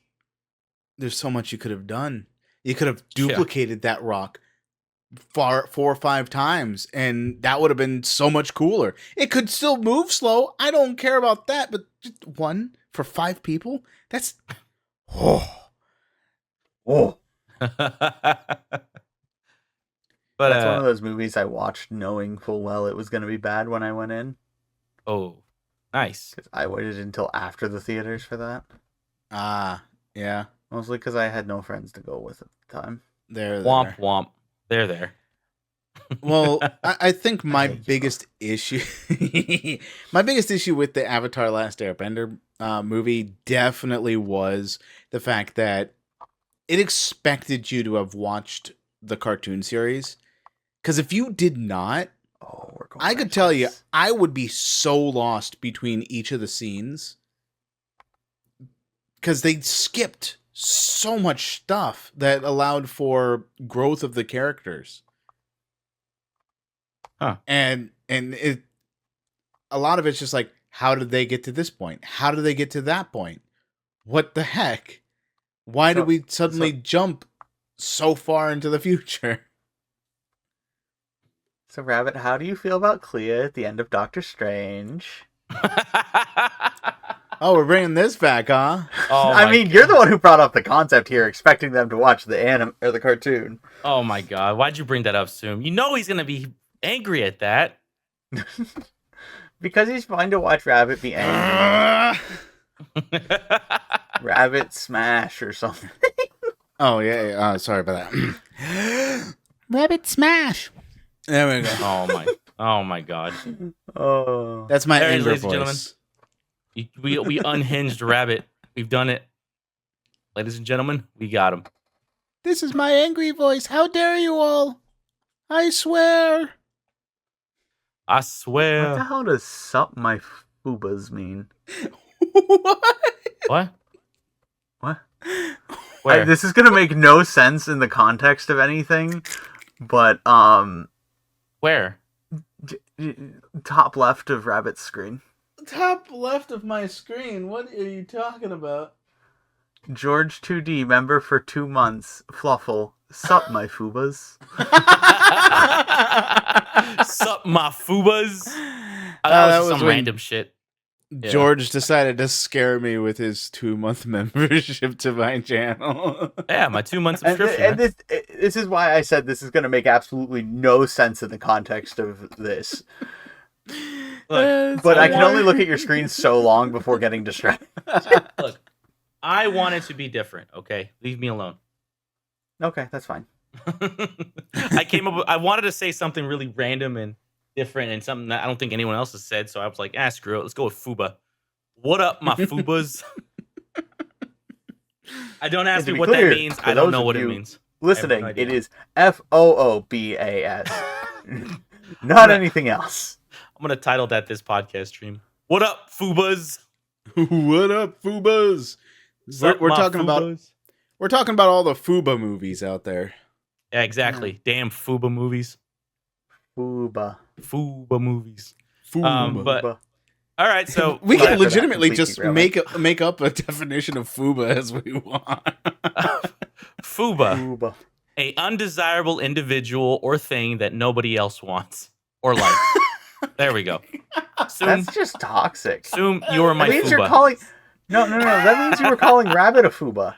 there's so much you could have done. You could have duplicated that rock 4 or 5 times, and that would have been so much cooler. It could still move slow. I don't care about that, but just one for 5 people? That's... Oh. But that's one of those movies I watched knowing full well it was going to be bad when I went in. Oh, nice. 'Cause I waited until after the theaters for that. Yeah. Mostly because I had no friends to go with at the time. Womp womp. They're there. Well, I think my biggest issue with the Avatar Last Airbender movie definitely was the fact that it expected you to have watched the cartoon series. Because if you did not, I could tell you, I would be so lost between each of the scenes. Because they skipped so much stuff that allowed for growth of the characters. Huh. And it, a lot of it's just like, how did they get to this point? How did they get to that point? What the heck? Why did we suddenly jump so far into the future? So, Rabbit, how do you feel about Clea at the end of Doctor Strange? Oh, we're bringing this back, huh? Oh I mean, you're the one who brought up the concept here, expecting them to watch the anime or the cartoon. Oh my god, why'd you bring that up, Soom? You know he's gonna be angry at that. Because he's fine to watch Rabbit be angry. Rabbit smash or something. Oh, yeah. Sorry about that. Rabbit smash. There we go. Oh my god. Oh, that's my There it is, anger ladies and voice. gentlemen. We unhinged Rabbit. We've done it. Ladies and gentlemen, we got him. This is my angry voice. How dare you all? I swear. I what the swear. hell does sup my foobas mean? What? What? Where? This is gonna make no sense in the context of anything, but Where? top left of Rabbit's screen. Top left of my screen. What are you talking about? George 2D, member for 2 months. Fluffle. Sup, my foobas. Sup, my foobas? That that was was some when random shit. Yeah. George decided to scare me with his 2-month membership to my channel. Yeah, my 2-month And, subscription. and this is why I said this is going to make absolutely no sense in the context of this. Look, But I can only look at your screen so long before getting distracted. look, I want it to be different, okay? Leave me alone. Okay, that's fine. I wanted to say something really random and different and something that I don't think anyone else has said, so I was like, screw it, let's go with Fuba. What up, my Fubas? I don't ask And to me be what clear, that means. for I don't those know of what it you means. Listening, I have no it idea. is FOOBAS. Not gonna- anything else. I'm gonna title that this podcast stream. What up, Fubas? What up, Fubas? Suck We're my talking about Fubas. all the Fuba movies out there. Yeah, exactly. Damn Fuba movies. Fooba. Fuba movies. Fuba. But Fooba. all right, so we Sorry can for that legitimately complete just derailment. make up a definition of Fuba as we want. Fuba, Fooba. a undesirable individual or thing that nobody else wants or likes. There we go. Soon, That's just toxic. soon you are my That means you're Fuba. calling. No. That means you were calling Rabbit a Fooba.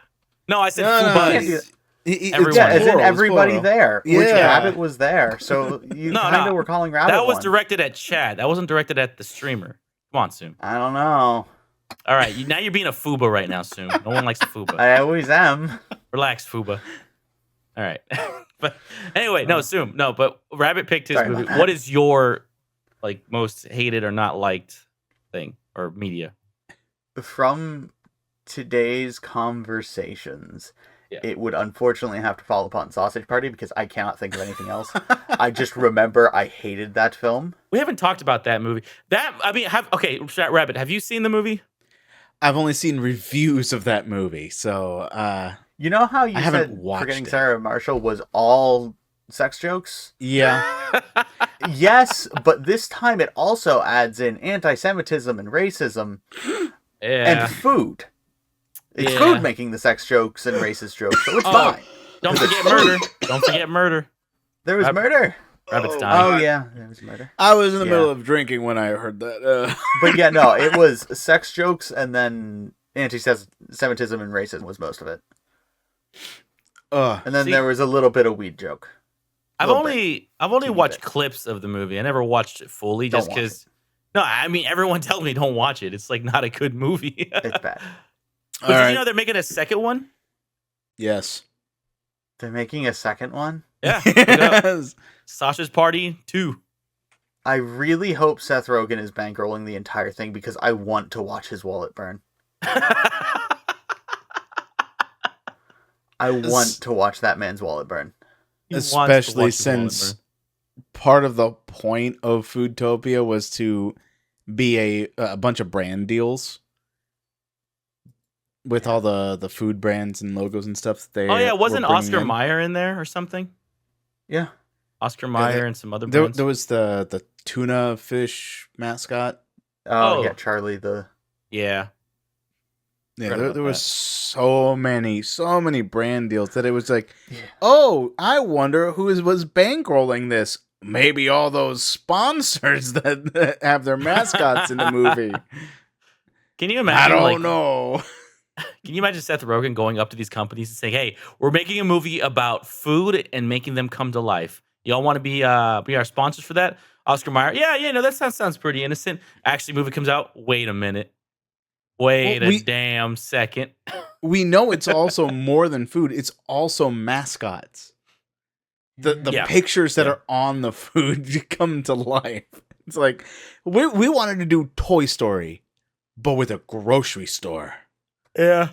No, I said No, no, Fuba. can't do that. Everyone. Yeah, as in plural, it's everybody plural. there. Which Yeah. Rabbit was there. So you No, kind of no. were calling Rabbit That was one. directed at Chad. That wasn't directed at the streamer. Come on, Soon. I don't know. All right, now you're being a Fuba right now, Soon. No one likes a Fuba. I always am. Relax, Fuba. All right. But anyway, no, Soon. No, but Rabbit picked his Sorry movie. about that. What is your most hated or not liked thing or media? From today's conversations, Yeah. it would unfortunately have to fall upon Sausage Party because I cannot think of anything else. I just remember I hated that film. We haven't talked about that movie. Rabbit, have you seen the movie? I've only seen reviews of that movie, so You know how you I haven't said watched Forgetting it. Sarah Marshall was all sex jokes? yeah. Yes, but this time it also adds in anti-Semitism and racism Yeah. and food. It's Yeah. food making the sex jokes and racist jokes, so it's Oh. fine. Don't forget murder. Don't forget murder. There was Rabbit- murder. Rabbit's dying. Oh yeah, there was murder. I was in the Yeah. middle of drinking when I heard that. But yeah, no, it was sex jokes and then anti-Semitism and racism was most of it. And then See- there was a little bit of weed joke. I've Little only Teeny watched bit. clips of the movie. I never watched it fully just Don't watch because. No, I mean everyone tells me don't watch it. It's not a good movie. It's bad. But All did right. you know they're making a second one? Yes. They're making a second one. Yeah. look it up. Yes. Sasha's Party 2. I really hope Seth Rogen is bankrolling the entire thing because I want to watch his wallet burn. I want to watch that man's wallet burn. He wants to Especially watch his wallet since burn. part of the point of Foodtopia was to be a bunch of brand deals with all the food brands and logos and stuff that they Oh yeah, wasn't were bringing Oscar in. Mayer in there or something? Yeah. Oscar Mayer and some other There, brands. there was the tuna fish mascot. Oh, Oh. yeah, Charlie the... Yeah. Yeah, Forgot there about was that. so many brand deals that it was like, Yeah. oh, I wonder who was bankrolling this. Maybe all those sponsors that have their mascots in the movie. Can you I imagine? don't know. Can you imagine Seth Rogen going up to these companies and saying, "Hey, we're making a movie about food and making them come to life. Y'all want to be our sponsors for that?" Oscar Mayer, yeah, no, that sounds pretty innocent. Actually, movie comes out. Wait a minute. Wait Well, a damn second. We know it's also more than food. It's also mascots. The Yeah. pictures that Yeah. are on the food come to life. It's like we wanted to do Toy Story, but with a grocery store. Yeah.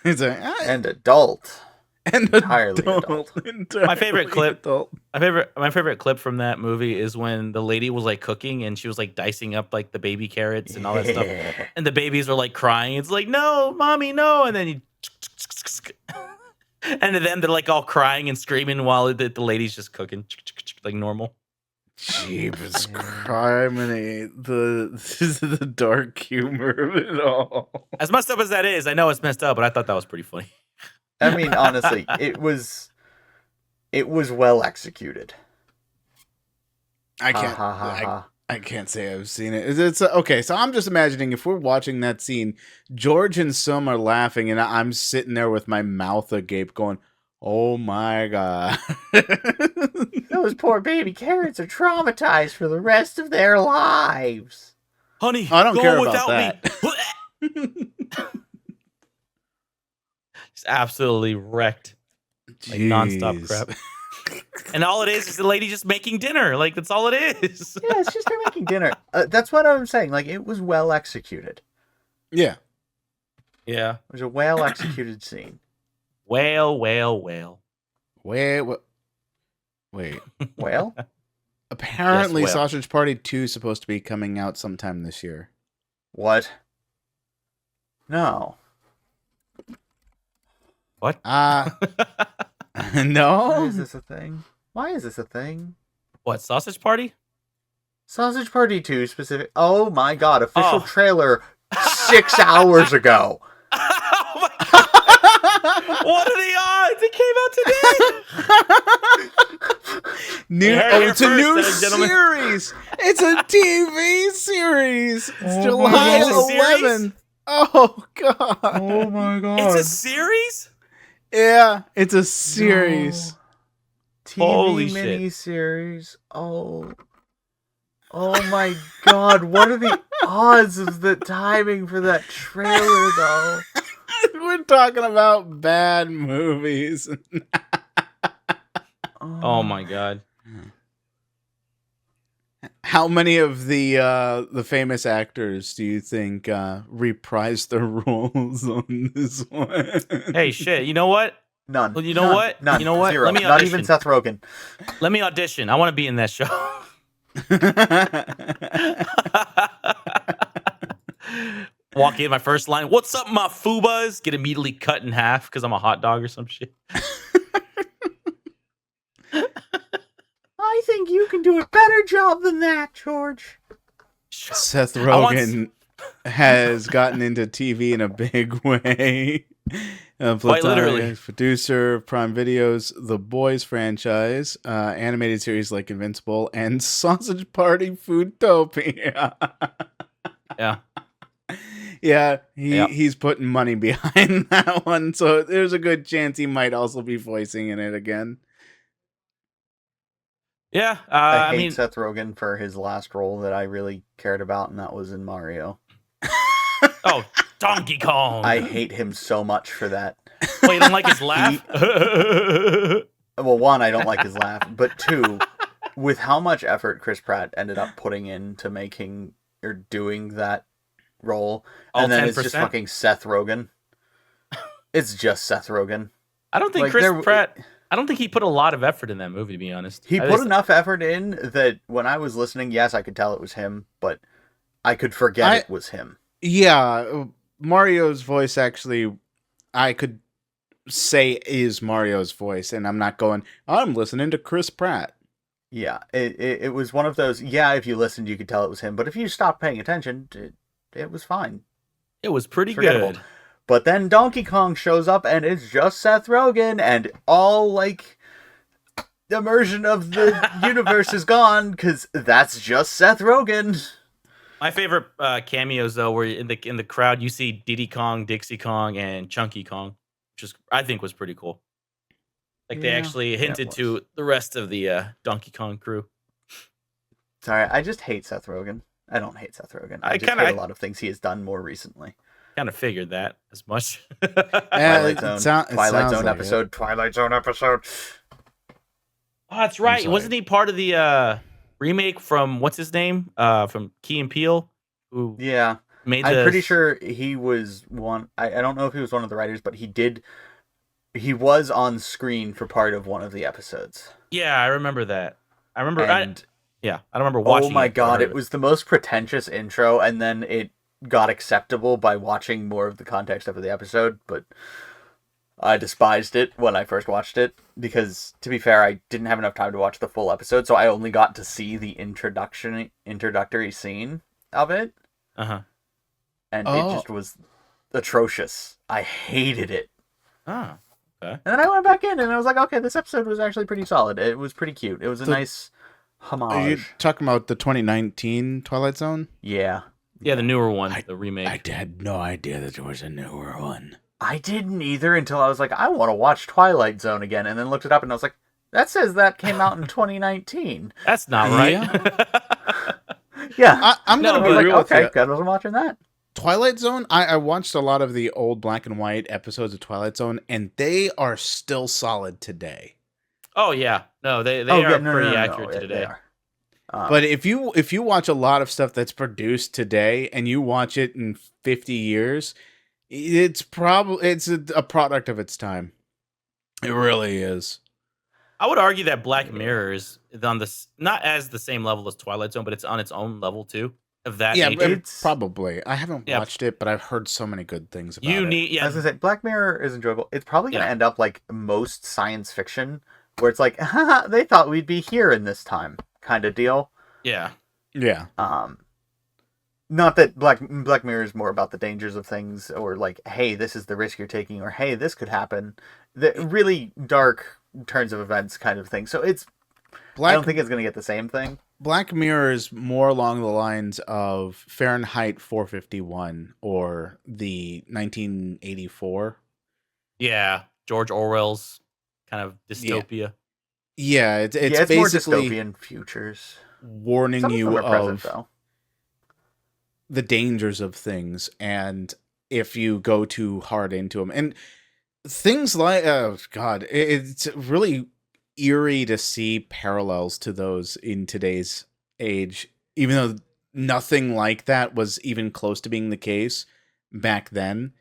It's like And adult. and entirely adult. My favorite clip- adult. My favorite clip from that movie is when the lady was cooking and she was dicing up the baby carrots and all that stuff. Yeah. And the babies are crying. It's no, mommy, no. And then you and then they're all crying and screaming while the lady's just cooking like normal. Jeepers criminy, the dark humor of it all. As messed up as that is, I know it's messed up, but I thought that was pretty funny. I mean, honestly, it was well executed. I Ha, can't. ha, ha, ha. I can't say I've seen it. It's okay. So I'm just imagining if we're watching that scene, George and Sum are laughing, and I'm sitting there with my mouth agape, going, "Oh my god!" Those poor baby carrots are traumatized for the rest of their lives. Honey, I don't go care without about me. Just absolutely wrecked. Nonstop Jeez. crap. And all it is the lady just making dinner. Like, that's all it is. Yeah, it's just her making dinner. That's what I'm saying. Like, it was well executed. Yeah. Yeah. It was a well executed scene. Whale. Wait. Whale? Apparently, Yes, whale. Sausage Party 2 is supposed to be coming out sometime this year. What? No. What? Why No. is this a thing? Why is this a thing? What, Sausage Party? Sausage Party 2 specific. Oh my god, official Oh. trailer 6 hours ago. Oh my God. What are the odds? It came out today. It's a new ladies and gentlemen. series. It's a TV series. It's Oh July my God. It's a series? 11th. Oh god. Oh my god. It's a series? Yeah, it's a series. TV Holy shit. miniseries. Oh my god, what are the odds of the timing for that trailer though? We're talking about bad movies. Oh my God. How many of the famous actors do you think reprised their roles on this one? Hey, shit. You know what? None. Well, you know None. what? None. You know what? Zero. Let me Not even audition. Seth Rogen. Let me audition. I want to be in that show. Walk in, my first line, "What's up, my foobas?" Get immediately cut in half because I'm a hot dog or some shit. I think you can do a better job than that, George. Seth I want- Rogen has gotten into TV in a big way. Quite literally. Producer of Prime Video's The Boys franchise, animated series like Invincible, and Sausage Party Foodtopia. Yeah. Yeah, Yep. he's putting money behind that one, so there's a good chance he might also be voicing in it again. Yeah. I I hate mean, Seth Rogen for his last role that I really cared about, and that was in Mario. oh, Donkey Kong. I hate him so much for that. Wait, you don't like his laugh? Well, one, I don't like his laugh, but two, with how much effort Chris Pratt ended up putting into making or doing that role, All and then it's 10%? just fucking Seth Rogen. It's just Seth Rogen. I don't think Like, Chris Pratt. I don't think he put a lot of effort in that movie, to be honest. He I put just- enough effort in that when I was listening, yes, I could tell it was him, but I could forget it was him. Yeah, Mario's voice actually, I could say is Mario's voice, and I'm not going, I'm listening to Chris Pratt. Yeah, it was one of those, yeah, if you listened, you could tell it was him, but if you stopped paying attention, it was fine. It was pretty Forgettable. good. But then Donkey Kong shows up, and it's just Seth Rogen, and all, like, immersion of the universe is gone, because that's just Seth Rogen. My favorite cameos, though, were in the crowd. You see Diddy Kong, Dixie Kong, and Chunky Kong, which I think was pretty cool. Like they Yeah, actually hinted was. to the rest of the Donkey Kong crew. Sorry, I just hate Seth Rogen. I don't hate Seth Rogen. I just hate a lot of things he has done more recently. Kind of figured that as much. Twilight Zone, Twilight Zone like episode, Twilight Zone episode. Oh, that's right. sorry. Wasn't he part of the remake from what's his name? From Key and Peele, who Yeah, made I'm the pretty sure he was one. I don't know if he was one of the writers, but he was on screen for part of one of the episodes. Yeah, I remember that. I remember. And I don't remember watching. oh my it, but I god, heard it was the most pretentious intro, and then it got acceptable by watching more of the context of the episode, but I despised it when I first watched it, because, to be fair, I didn't have enough time to watch the full episode, so I only got to see the introductory scene of it, Uh-huh. and it just was atrocious. I hated it. Oh, okay. And then I went back in, and I was like, okay, this episode was actually pretty solid. It was pretty cute. It was a nice homage. Are you talking about the 2019 Twilight Zone? Yeah. Yeah, the newer one, the remake. I had no idea that there was a newer one. I didn't either until I was like, I want to watch Twilight Zone again, and then looked it up, and I was like, that says that came out in 2019. That's not right. Yeah. I'm No, gonna I be was real like, with okay, you. good, I wasn't watching that. Twilight Zone, I watched a lot of the old black and white episodes of Twilight Zone, and they are still solid today. Oh yeah, no, they Oh yeah, are no, pretty no, no, accurate to no, they today. are. But if you watch a lot of stuff that's produced today and you watch it in 50 years, it's a product of its time. It really is. I would argue that Black Yeah. Mirror is on this not as the same level as Twilight Zone, but it's on its own level too of that Yeah, nature. It's probably. I haven't Yeah, watched it, but I've heard so many good things about you it. need as I said, Black Mirror is enjoyable. It's probably going yeah. to end up like most science fiction, where it's like, haha, they thought we'd be here in this time, kind of deal. Yeah. Yeah. Not that Black Mirror is more about the dangers of things, or like, hey, this is the risk you're taking, or hey, this could happen. The really dark turns of events kind of thing. So I don't think it's going to get the same thing. Black Mirror is more along the lines of Fahrenheit 451 or the 1984. Yeah. George Orwell's kind of Yeah. dystopia. Yeah, it's Yeah, it's more basically dystopian futures. warning Some of them you are present, of though. the dangers of things, and if you go too hard into them, and things like, oh god, it's really eerie to see parallels to those in today's age, even though nothing like that was even close to being the case back then.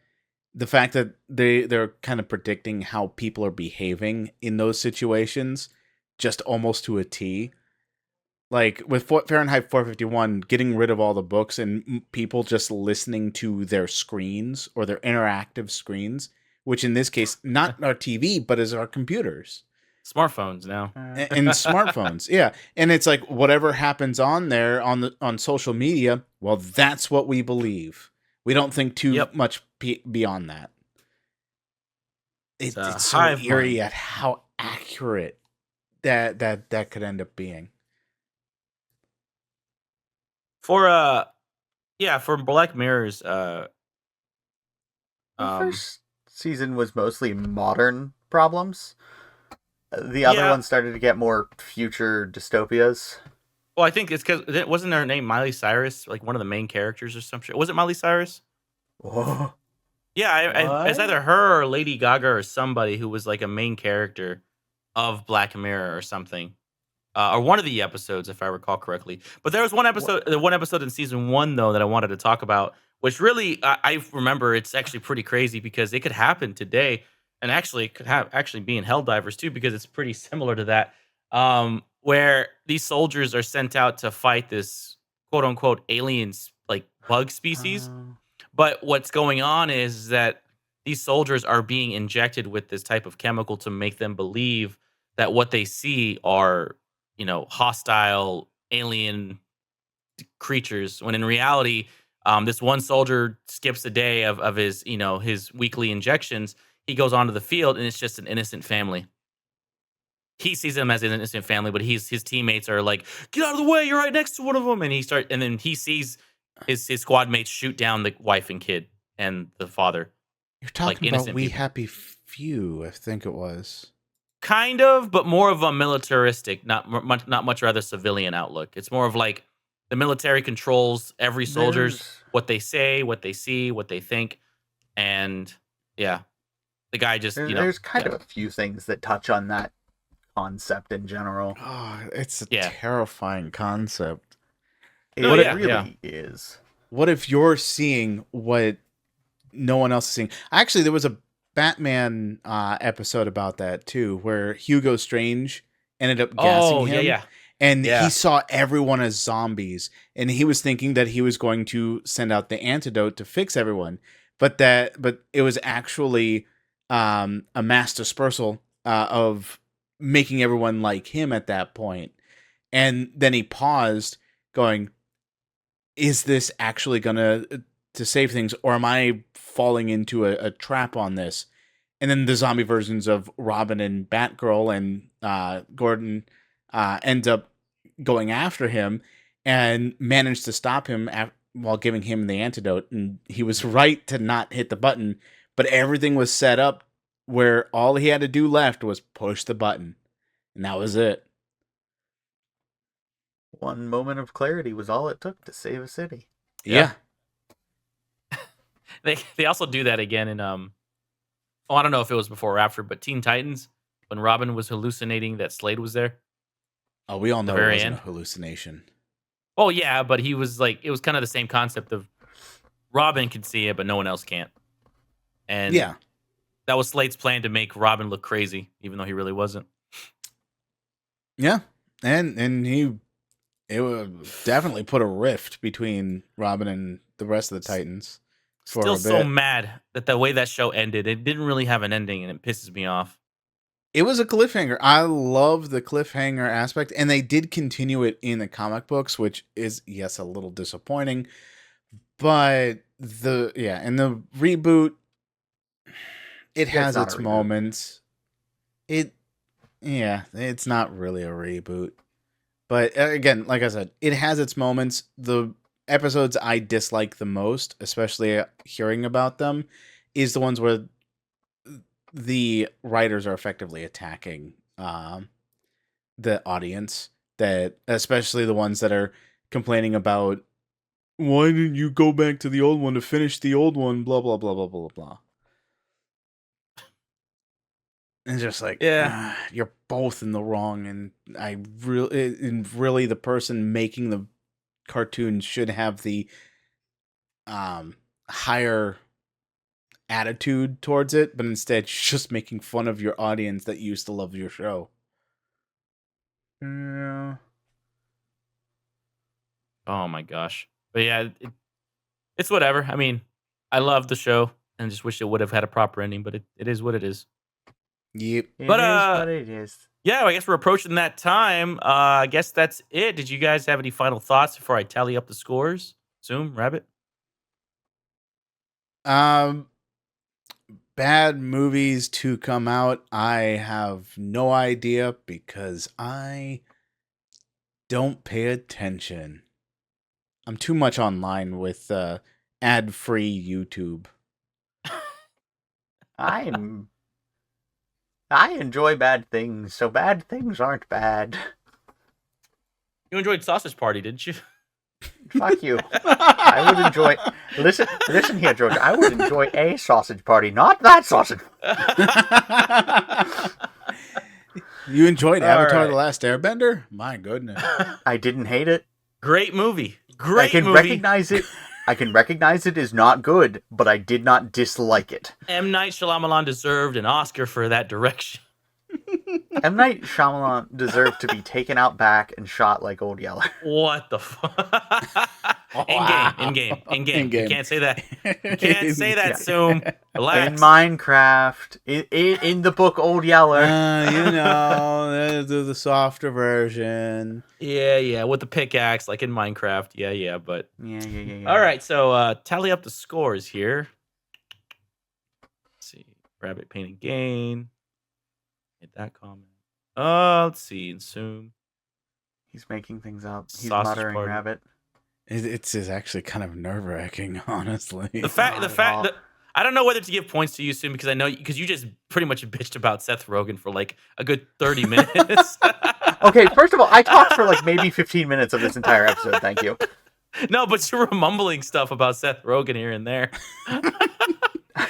The fact that they're kind of predicting how people are behaving in those situations just almost to a T. Like with Fahrenheit 451, getting rid of all the books and people just listening to their screens or their interactive screens, which in this case, not our TV, but is our computers Smartphones now. and smartphones. Yeah. And it's like whatever happens on there on social media, well, that's what we believe. We don't think too Yep. much beyond that. It's a It's so hive eerie mind. at how accurate that could end up being. For for Black Mirror's The um first season was mostly modern problems. The other yeah, one started to get more future dystopias. well I think it's cuz it wasn't her name Miley Cyrus, like one of the main characters or some shit. Was it Miley Cyrus? Whoa. Yeah, it's What? either her or Lady Gaga or somebody who was like a main character of Black Mirror or something, or one of the episodes, if I recall correctly. But there was What? one episode in season one though that I wanted to talk about, which really I remember it's actually pretty crazy because it could happen today, and actually it could have actually be in Helldivers too because it's pretty similar to that, where these soldiers are sent out to fight this quote unquote aliens like bug species. Uh, But what's going on is that these soldiers are being injected with this type of chemical to make them believe that what they see are, hostile alien creatures. When in reality, this one soldier skips a day of his, his weekly injections. He goes onto the field and it's just an innocent family. He sees them as an innocent family, but his teammates are like, "Get out of the way! You're right next to one of them." And then he sees his squad mates shoot down the wife and kid and the father, You're like talking about innocent We people. Happy Few, I think it was. Kind of, but more of a militaristic, not much rather civilian outlook. It's more of like the military controls every soldier's there's what they say, what they see, what they think, and yeah, the guy just there's kind yeah of a few things that touch on that concept in general. Oh, it's a yeah terrifying concept. no It yeah yeah really is. What if you're seeing what no one else is seeing? Actually, there was a Batman episode about that too, where Hugo Strange ended up gassing oh yeah him, yeah and he yeah saw everyone as zombies, and he was thinking that he was going to send out the antidote to fix everyone, but it was actually a mass dispersal of making everyone like him at that point. And then he paused, going, "Is this actually gonna to save things, or am I falling into a trap on this?" And then the zombie versions of Robin and Batgirl and Gordon end up going after him and manage to stop him while giving him the antidote. And he was right to not hit the button, but everything was set up where all he had to do left was push the button, and that was it. One moment of clarity was all it took to save a city. Yeah. they also do that again in I don't know if it was before or after, but Teen Titans. when Robin was hallucinating that Slade was there. Oh, we all The know it very wasn't end. a hallucination. Oh yeah, but he was like, it was kind of the same concept of Robin can see it, but no one else can't. And Yeah. that was Slade's plan to make Robin look crazy, even though he really wasn't. Yeah. And it would definitely put a rift between Robin and the rest of the Titans for Still a so bit. mad that the way that show ended, it didn't really have an ending, and it pisses me off. It was a cliffhanger. I love the cliffhanger aspect, and they did continue it in the comic books, which is, yes, a little disappointing. But in the reboot, it Yeah, it's has not a its reboot. moments. It's not really a reboot. But again, like I said, it has its moments. The episodes I dislike the most, especially hearing about them, is the ones where the writers are effectively attacking the audience. That especially the ones that are complaining about, why didn't you go back to the old one to finish the old one? Blah blah blah blah blah blah. And just like, Yeah. you're both in the wrong, and really the person making the cartoon should have the higher attitude towards it, but instead she's just making fun of your audience that used to love your show. Yeah. Oh my gosh. But yeah, it's whatever. I mean, I love the show and just wish it would have had a proper ending, but it is what it is. Yep. But, It is what it is. Yeah, I guess we're approaching that time. I guess that's it. Did you guys have any final thoughts before I tally up the scores? Zoom, Rabbit? Bad movies to come out. I have no idea because I don't pay attention. I'm too much online with ad-free YouTube. I enjoy bad things, so bad things aren't bad. You enjoyed Sausage Party, didn't you? Fuck you. I would enjoy. Listen here, George. I would enjoy a sausage party, not that sausage. You enjoyed All Avatar: right. The Last Airbender? My goodness. I didn't hate it. Great movie. I Great can movie. recognize it. I can recognize it is not good, but I did not dislike it. M. Night Shyamalan deserved an Oscar for that direction. M. Night Shyamalan deserved to be taken out back and shot like Old Yeller. What the fuck? In game. In-game. You can't say that. You can't say that, Zoom. Relax. In Minecraft, in the book Old Yeller. The softer version. Yeah, with the pickaxe, like in Minecraft. Yeah, but... Yeah. All right, so tally up the scores here. Let's see. Rabbit Pain and Gain. Hit that comment. Let's see. And Zoom. He's making things up. He's Sausage muttering party. rabbit. It's actually kind of nerve-wracking, honestly. The fact Not at all. that I don't know whether to give points to you soon because I know because you just pretty much bitched about Seth Rogen for like a good 30 minutes. Okay, first of all, I talked for like maybe 15 minutes of this entire episode. Thank you. No, but you were mumbling stuff about Seth Rogen here and there.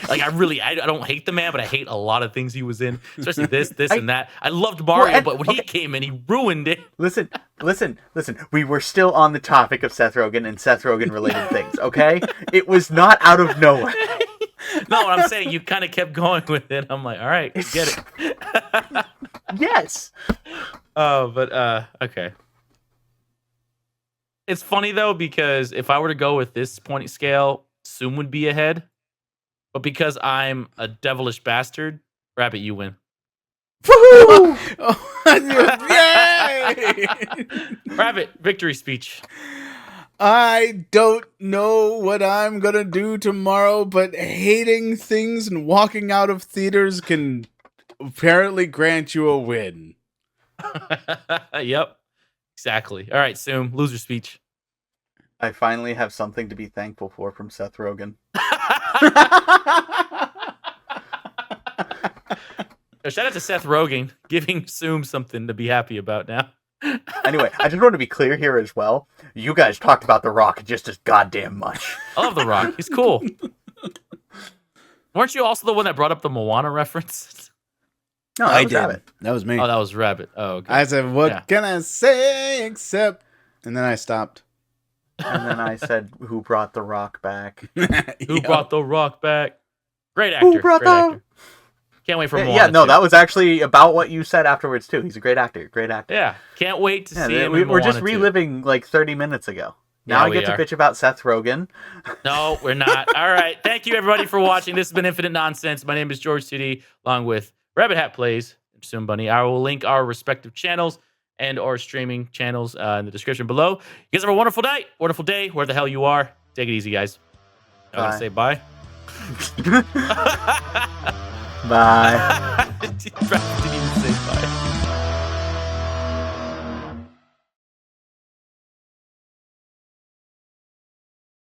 Like I don't hate the man, but I hate a lot of things he was in, especially this and that. I loved Mario, but when he came in, he ruined it. Listen. We were still on the topic of Seth Rogen and Seth Rogen related things, okay? It was not out of nowhere. No, what I'm saying, you kind of kept going with it. I'm like, all right, get it. Yes. Oh, but okay. It's funny though because if I were to go with this point scale, Zoom would be ahead. But because I'm a devilish bastard, Rabbit, you win. Woohoo! Yay! Rabbit, victory speech. I don't know what I'm gonna do tomorrow, but hating things and walking out of theaters can apparently grant you a win. Yep, exactly. All right, Zoom, loser speech. I finally have something to be thankful for from Seth Rogen. Shout out to Seth Rogen giving Zoom something to be happy about now. Anyway, I just want to be clear here as well. You guys talked about The Rock just as goddamn much. I love The Rock. He's cool. Weren't you also the one that brought up the Moana reference? No, that was Rabbit. That was me. Oh, that was Rabbit. Oh, okay. I said, "What Yeah. can I say except?" And then I stopped. And then I said, "Who brought the rock back?" Who brought the rock back? Great actor. Who brought Great the- actor. Can't wait for more. Yeah, no, that was actually about what you said afterwards too. He's a great actor. Great actor. Yeah, can't wait to see him. We're just reliving like 30 minutes ago. Now I get to bitch about Seth Rogen. No, we're not. All right. Thank you, everybody, for watching. This has been Infinite Nonsense. My name is George 2D, along with Rabbit Hat Plays and Somebunny. I will link our respective channels and our streaming channels in the description below. You guys have a wonderful night, wonderful day, where the hell you are. Take it easy, guys. I want to say bye. Bye.